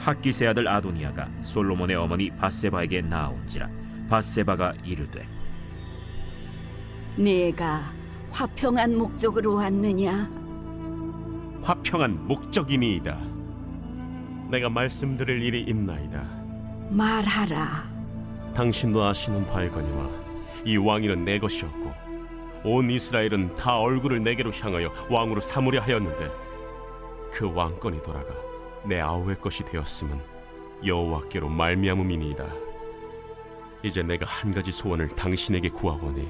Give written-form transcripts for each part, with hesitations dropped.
학기세 아들 아도니아가 솔로몬의 어머니 밧세바에게 나아온지라. 밧세바가 이르되, 네가 화평한 목적으로 왔느냐? 화평한 목적이니이다. 내가 말씀드릴 일이 있나이다. 말하라. 당신도 아시는 바이거니와 이 왕위는 내 것이었고 온 이스라엘은 다 얼굴을 내게로 향하여 왕으로 삼으려 하였는데 그 왕권이 돌아가 내 아우의 것이 되었음은 여호와께로 말미암음이니이다. 이제 내가 한 가지 소원을 당신에게 구하오니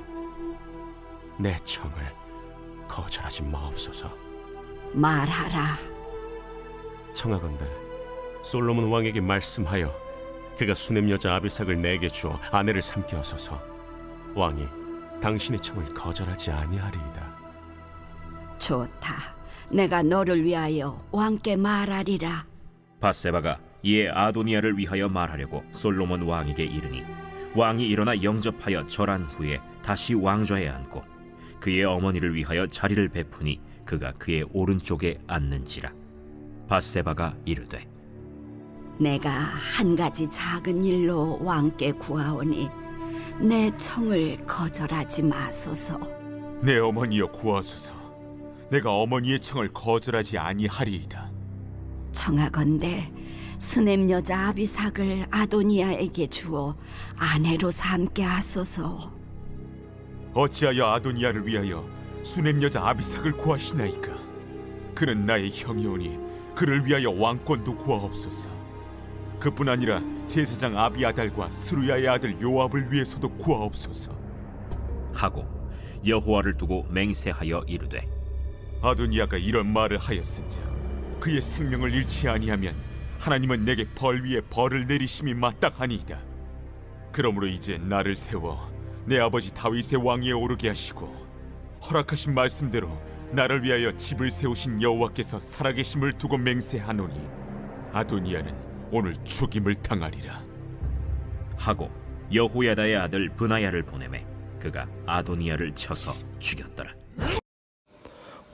내 청을 거절하지 마옵소서. 말하라. 청하건대 솔로몬 왕에게 말씀하여 그가 수냄 여자 아비삭을 내게 주어 아내를 삼게 하소서. 왕이 당신의 청을 거절하지 아니하리이다. 좋다. 내가 너를 위하여 왕께 말하리라. 밧세바가 이에 아도니아를 위하여 말하려고 솔로몬 왕에게 이르니, 왕이 일어나 영접하여 절한 후에 다시 왕좌에 앉고 그의 어머니를 위하여 자리를 베푸니 그가 그의 오른쪽에 앉는지라. 밧세바가 이르되, 내가 한 가지 작은 일로 왕께 구하오니 내 청을 거절하지 마소서. 내 어머니여 구하소서. 내가 어머니의 청을 거절하지 아니하리이다. 청하건대 수냄 여자 아비삭을 아도니아에게 주어 아내로 삼게 하소서. 어찌하여 아도니아를 위하여 수냄 여자 아비삭을 구하시나이까? 그는 나의 형이오니 그를 위하여 왕권도 구하옵소서. 그뿐 아니라 제사장 아비아달과 스루야의 아들 요압을 위해서도 구하옵소서. 하고 여호와를 두고 맹세하여 이르되, 아도니아가 이런 말을 하였은즉 그의 생명을 잃지 아니하면 하나님은 내게 벌 위에 벌을 내리심이 마땅하니이다. 그러므로 이제 나를 세워 내 아버지 다윗의 왕위에 오르게 하시고 허락하신 말씀대로 나를 위하여 집을 세우신 여호와께서 살아계심을 두고 맹세하노니 아도니아는 오늘 죽임을 당하리라. 하고 여호야다의 아들 브나야를 보내매 그가 아도니아를 쳐서 죽였더라.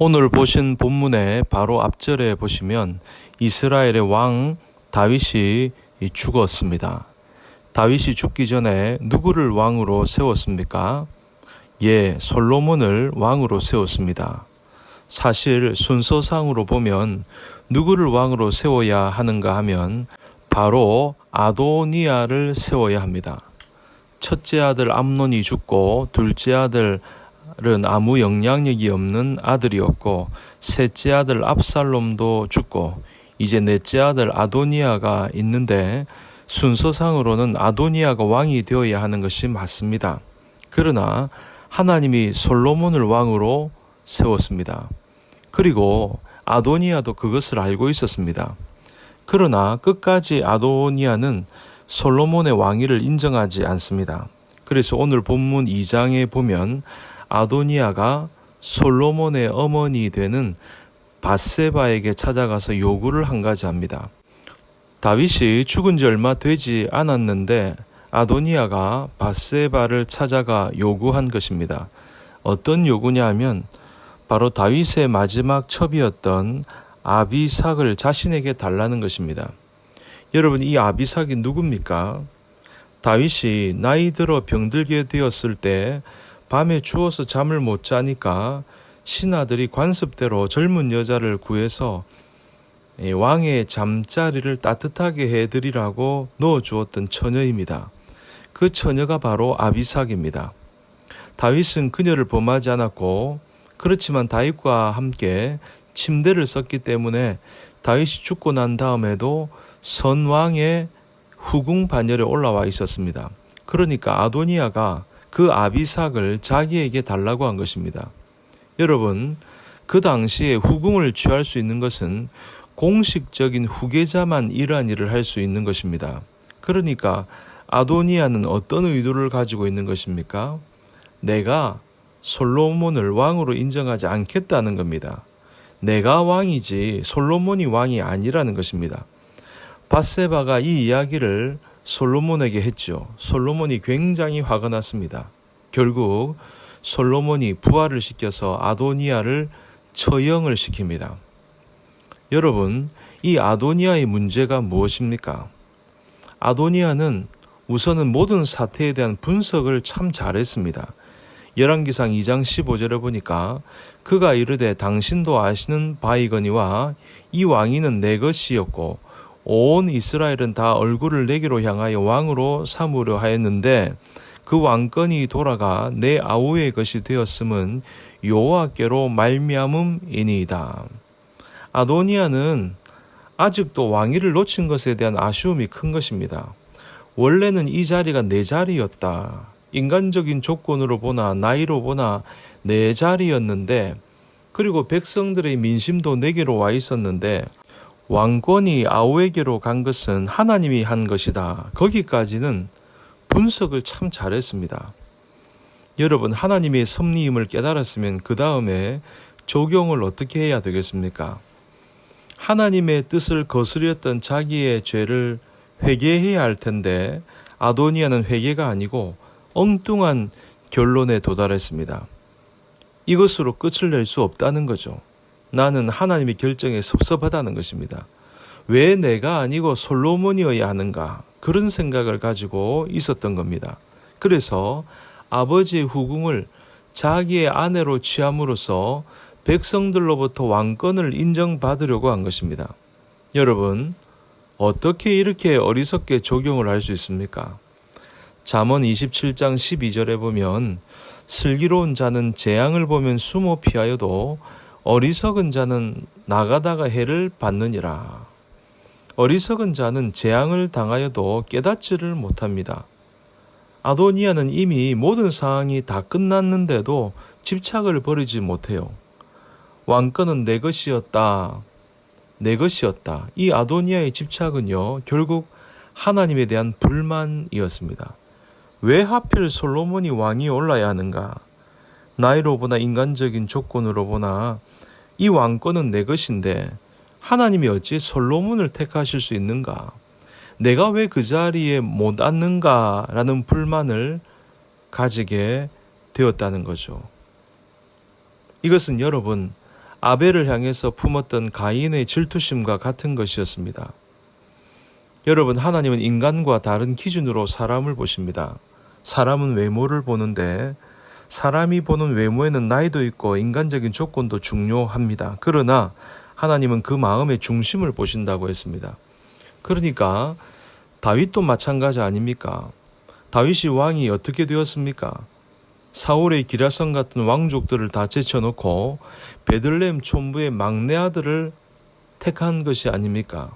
오늘 보신 본문의 바로 앞절에 보시면 이스라엘의 왕 다윗이 죽었습니다. 다윗이 죽기 전에 누구를 왕으로 세웠습니까? 솔로몬을 왕으로 세웠습니다. 사실 순서상으로 보면 누구를 왕으로 세워야 하는가 하면 바로 아도니아를 세워야 합니다. 첫째 아들 암논이 죽고 둘째 아들은 아무 영향력이 없는 아들이었고 셋째 아들 압살롬도 죽고 이제 넷째 아들 아도니아가 있는데 순서상으로는 아도니아가 왕이 되어야 하는 것이 맞습니다. 그러나 하나님이 솔로몬을 왕으로 세웠습니다. 그리고 아도니아도 그것을 알고 있었습니다. 그러나 끝까지 아도니아는 솔로몬의 왕위를 인정하지 않습니다. 그래서 오늘 본문 2장에 보면 아도니아가 솔로몬의 어머니 되는 밧세바에게 찾아가서 요구를 한 가지 합니다. 다윗이 죽은 지 얼마 되지 않았는데 아도니아가 밧세바를 찾아가 요구한 것입니다. 어떤 요구냐 하면 바로 다윗의 마지막 첩이었던 아비삭을 자신에게 달라는 것입니다. 여러분, 이 아비삭이 누굽니까? 다윗이 나이 들어 병들게 되었을 때 밤에 추워서 잠을 못 자니까 신하들이 관습대로 젊은 여자를 구해서 왕의 잠자리를 따뜻하게 해드리라고 넣어주었던 처녀입니다. 그 처녀가 바로 아비삭입니다. 다윗은 그녀를 범하지 않았고 그렇지만 다윗과 함께 침대를 썼기 때문에 다윗이 죽고 난 다음에도 선왕의 후궁 반열에 올라와 있었습니다. 그러니까 아도니아가 그 아비삭을 자기에게 달라고 한 것입니다. 여러분, 그 당시에 후궁을 취할 수 있는 것은 공식적인 후계자만 이러한 일을 할 수 있는 것입니다. 그러니까 아도니아는 어떤 의도를 가지고 있는 것입니까? 내가 솔로몬을 왕으로 인정하지 않겠다는 겁니다. 내가 왕이지 솔로몬이 왕이 아니라는 것입니다. 밧세바가 이 이야기를 솔로몬에게 했죠. 솔로몬이 굉장히 화가 났습니다. 결국 솔로몬이 부활을 시켜서 아도니아를 처형을 시킵니다. 여러분, 이 아도니아의 문제가 무엇입니까? 아도니아는 우선은 모든 사태에 대한 분석을 참 잘했습니다. 열왕기상 2장 15절에 보니까 그가 이르되 당신도 아시는 바이거니와 이 왕위는 내 것이었고 온 이스라엘은 다 얼굴을 내게로 향하여 왕으로 삼으려 하였는데 그 왕권이 돌아가 내 아우의 것이 되었음은 여호와께로 말미암음이니이다. 아도니아는 아직도 왕위를 놓친 것에 대한 아쉬움이 큰 것입니다. 원래는 이 자리가 내 자리였다. 인간적인 조건으로 보나 나이로 보나 내 자리였는데, 그리고 백성들의 민심도 내게로 와 있었는데 왕권이 아우에게로 간 것은 하나님이 한 것이다. 거기까지는 분석을 참 잘했습니다. 여러분, 하나님의 섭리임을 깨달았으면 그 다음에 적용을 어떻게 해야 되겠습니까? 하나님의 뜻을 거스렸던 자기의 죄를 회개해야 할 텐데 아도니아는 회개가 아니고 엉뚱한 결론에 도달했습니다. 이것으로 끝을 낼 수 없다는 거죠. 나는 하나님의 결정에 섭섭하다는 것입니다. 왜 내가 아니고 솔로몬이어야 하는가? 그런 생각을 가지고 있었던 겁니다. 그래서 아버지의 후궁을 자기의 아내로 취함으로써 백성들로부터 왕권을 인정받으려고 한 것입니다. 여러분, 어떻게 이렇게 어리석게 적용을 할 수 있습니까? 잠언 27장 12절에 보면 슬기로운 자는 재앙을 보면 숨어 피하여도 어리석은 자는 나가다가 해를 받느니라. 어리석은 자는 재앙을 당하여도 깨닫지를 못합니다. 아도니아는 이미 모든 상황이 다 끝났는데도 집착을 버리지 못해요. 왕권은 내 것이었다. 내 것이었다. 이 아도니아의 집착은요, 결국 하나님에 대한 불만이었습니다. 왜 하필 솔로몬이 왕이 올라야 하는가? 나이로 보나 인간적인 조건으로 보나 이 왕권은 내 것인데 하나님이 어찌 솔로몬을 택하실 수 있는가? 내가 왜 그 자리에 못 앉는가? 라는 불만을 가지게 되었다는 거죠. 이것은 여러분, 아벨을 향해서 품었던 가인의 질투심과 같은 것이었습니다. 여러분, 하나님은 인간과 다른 기준으로 사람을 보십니다. 사람은 외모를 보는데 사람이 보는 외모에는 나이도 있고 인간적인 조건도 중요합니다. 그러나 하나님은 그 마음의 중심을 보신다고 했습니다. 그러니까 다윗도 마찬가지 아닙니까? 다윗이 왕이 어떻게 되었습니까? 사울의 기라성 같은 왕족들을 다 제쳐놓고 베들레헴 촌부의 막내 아들을 택한 것이 아닙니까?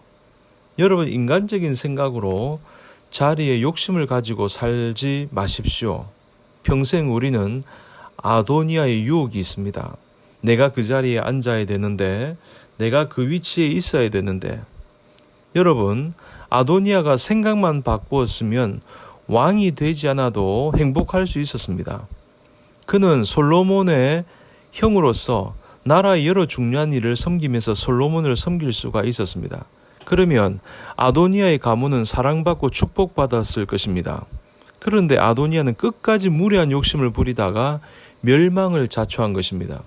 여러분, 인간적인 생각으로 자리에 욕심을 가지고 살지 마십시오. 평생 우리는 아도니아의 유혹이 있습니다. 내가 그 자리에 앉아야 되는데, 내가 그 위치에 있어야 되는데. 여러분, 아도니아가 생각만 바꾸었으면 왕이 되지 않아도 행복할 수 있었습니다. 그는 솔로몬의 형으로서 나라의 여러 중요한 일을 섬기면서 솔로몬을 섬길 수가 있었습니다. 그러면 아도니아의 가문은 사랑받고 축복받았을 것입니다. 그런데 아도니아는 끝까지 무례한 욕심을 부리다가 멸망을 자초한 것입니다.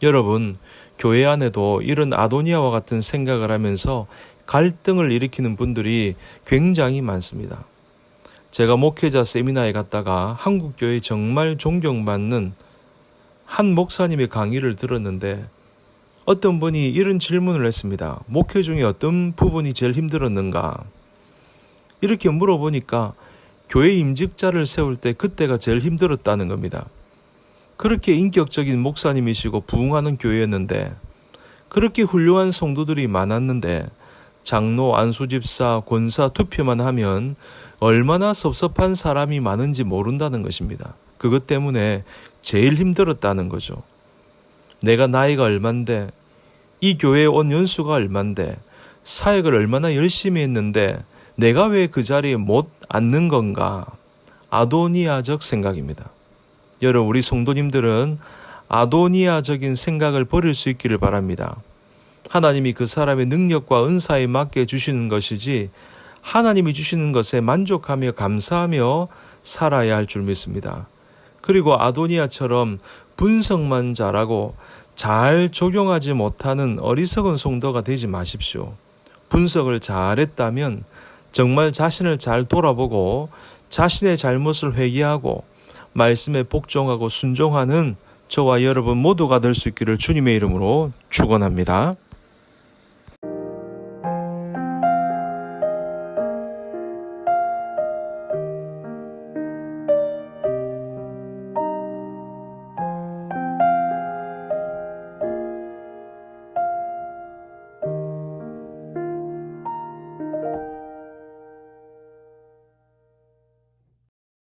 여러분, 교회 안에도 이런 아도니아와 같은 생각을 하면서 갈등을 일으키는 분들이 굉장히 많습니다. 제가 목회자 세미나에 갔다가 한국교회 정말 존경받는 한 목사님의 강의를 들었는데 어떤 분이 이런 질문을 했습니다. 목회 중에 어떤 부분이 제일 힘들었는가? 이렇게 물어보니까 교회 임직자를 세울 때 그때가 제일 힘들었다는 겁니다. 그렇게 인격적인 목사님이시고 부흥하는 교회였는데, 그렇게 훌륭한 성도들이 많았는데 장로, 안수집사, 권사 투표만 하면 얼마나 섭섭한 사람이 많은지 모른다는 것입니다. 그것 때문에 제일 힘들었다는 거죠. 내가 나이가 얼만데, 이 교회에 온 연수가 얼만데, 사역을 얼마나 열심히 했는데 내가 왜 그 자리에 못 앉는 건가? 아도니아적 생각입니다. 여러분, 우리 성도님들은 아도니아적인 생각을 버릴 수 있기를 바랍니다. 하나님이 그 사람의 능력과 은사에 맞게 주시는 것이지 하나님이 주시는 것에 만족하며 감사하며 살아야 할 줄 믿습니다. 그리고 아도니아처럼 분석만 잘하고 잘 적용하지 못하는 어리석은 성도가 되지 마십시오. 분석을 잘했다면 정말 자신을 잘 돌아보고 자신의 잘못을 회개하고 말씀에 복종하고 순종하는 저와 여러분 모두가 될 수 있기를 주님의 이름으로 축원합니다.